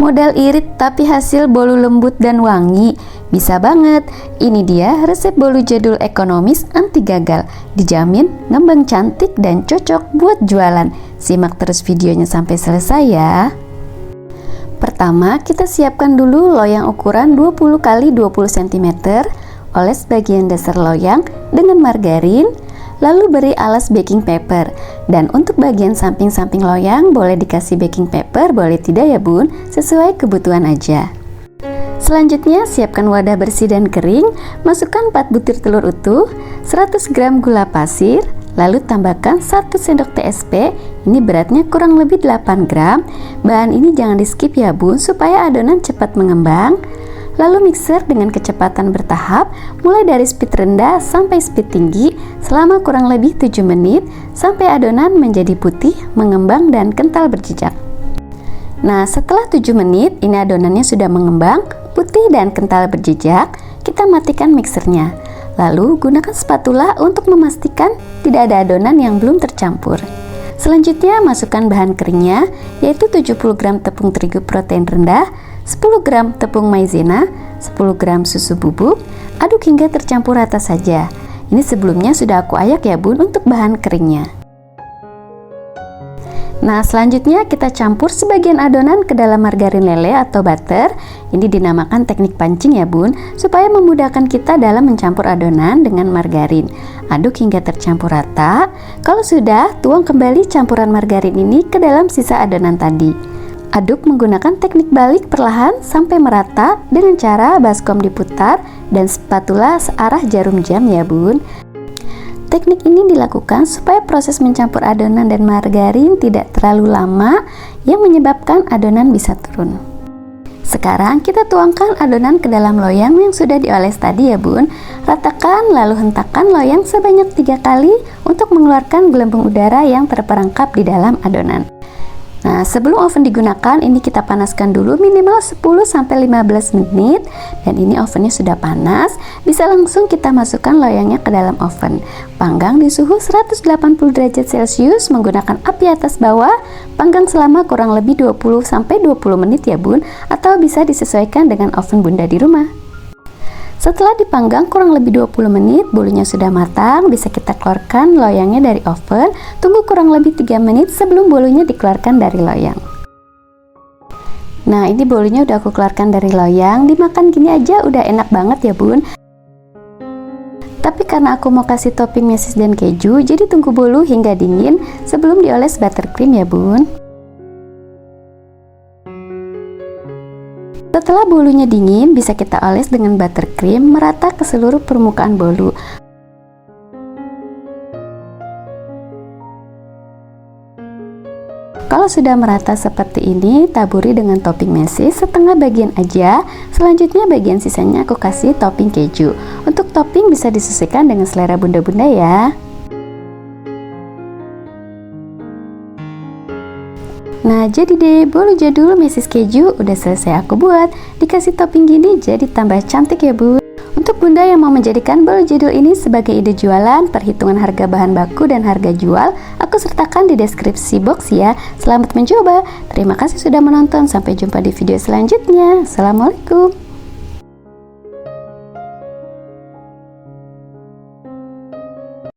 Modal irit tapi hasil bolu lembut dan wangi. Bisa banget. Ini dia resep bolu jadul ekonomis anti gagal. Dijamin ngembang cantik dan cocok buat jualan. Simak terus videonya sampai selesai ya. Pertama, kita siapkan dulu loyang ukuran 20 x 20 cm. Oles bagian dasar loyang dengan margarin. Lalu beri alas baking paper. Dan untuk bagian samping-samping loyang boleh dikasih baking paper, boleh tidak ya bun, sesuai kebutuhan aja. Selanjutnya siapkan wadah bersih dan kering. Masukkan 4 butir telur utuh, 100 gram gula pasir, lalu tambahkan 1 sendok TSP. Ini beratnya kurang lebih 8 gram. Bahan ini jangan di skip ya bun, supaya adonan cepat mengembang. Lalu mixer dengan kecepatan bertahap, mulai dari speed rendah sampai speed tinggi selama kurang lebih 7 menit sampai adonan menjadi putih, mengembang dan kental berjejak. Nah, setelah 7 menit ini adonannya sudah mengembang, putih dan kental berjejak. Kita matikan mixernya. Lalu gunakan spatula untuk memastikan tidak ada adonan yang belum tercampur. Selanjutnya masukkan bahan keringnya, yaitu 70 gram tepung terigu protein rendah, 10 gram tepung maizena, 10 gram susu bubuk. Aduk hingga tercampur rata saja. Ini sebelumnya sudah aku ayak ya bun untuk bahan keringnya. Nah, selanjutnya kita campur sebagian adonan ke dalam margarin lele atau butter. Ini dinamakan teknik pancing ya bun, supaya memudahkan kita dalam mencampur adonan dengan margarin. Aduk hingga tercampur rata. Kalau sudah, tuang kembali campuran margarin ini ke dalam sisa adonan tadi. Aduk menggunakan teknik balik perlahan sampai merata dengan cara baskom diputar dan spatula searah jarum jam ya bun. Teknik ini dilakukan supaya proses mencampur adonan dan margarin tidak terlalu lama yang menyebabkan adonan bisa turun. Sekarang kita tuangkan adonan ke dalam loyang yang sudah dioles tadi ya bun. Ratakan lalu hentakkan loyang sebanyak 3 kali untuk mengeluarkan gelembung udara yang terperangkap di dalam adonan. Nah, sebelum oven digunakan, ini kita panaskan dulu minimal 10-15 menit. Dan ini ovennya sudah panas, bisa langsung kita masukkan loyangnya ke dalam oven. Panggang di suhu 180 derajat Celcius menggunakan api atas bawah. Panggang selama kurang lebih 20-20 menit ya bun, atau bisa disesuaikan dengan oven bunda di rumah. Setelah dipanggang kurang lebih 20 menit, bolunya sudah matang, bisa kita keluarkan loyangnya dari oven. Tunggu kurang lebih 3 menit sebelum bolunya dikeluarkan dari loyang. Nah, ini bolunya udah aku keluarkan dari loyang. Dimakan gini aja udah enak banget ya bun. Tapi karena aku mau kasih topping mesis dan keju, jadi tunggu bolu hingga dingin sebelum dioles buttercream ya bun. Setelah bolunya dingin, bisa kita oles dengan buttercream merata ke seluruh permukaan bolu. Kalau sudah merata seperti ini, taburi dengan topping mesis setengah bagian aja. Selanjutnya bagian sisanya aku kasih topping keju. Untuk topping bisa disesuaikan dengan selera bunda-bunda ya. Nah, jadi deh bolu jadul mesis keju udah selesai aku buat. Dikasih topping gini jadi tambah cantik ya bun. Untuk bunda yang mau menjadikan bolu jadul ini sebagai ide jualan, perhitungan harga bahan baku dan harga jual aku sertakan di deskripsi box ya. Selamat mencoba. Terima kasih sudah menonton. Sampai jumpa di video selanjutnya. Assalamualaikum.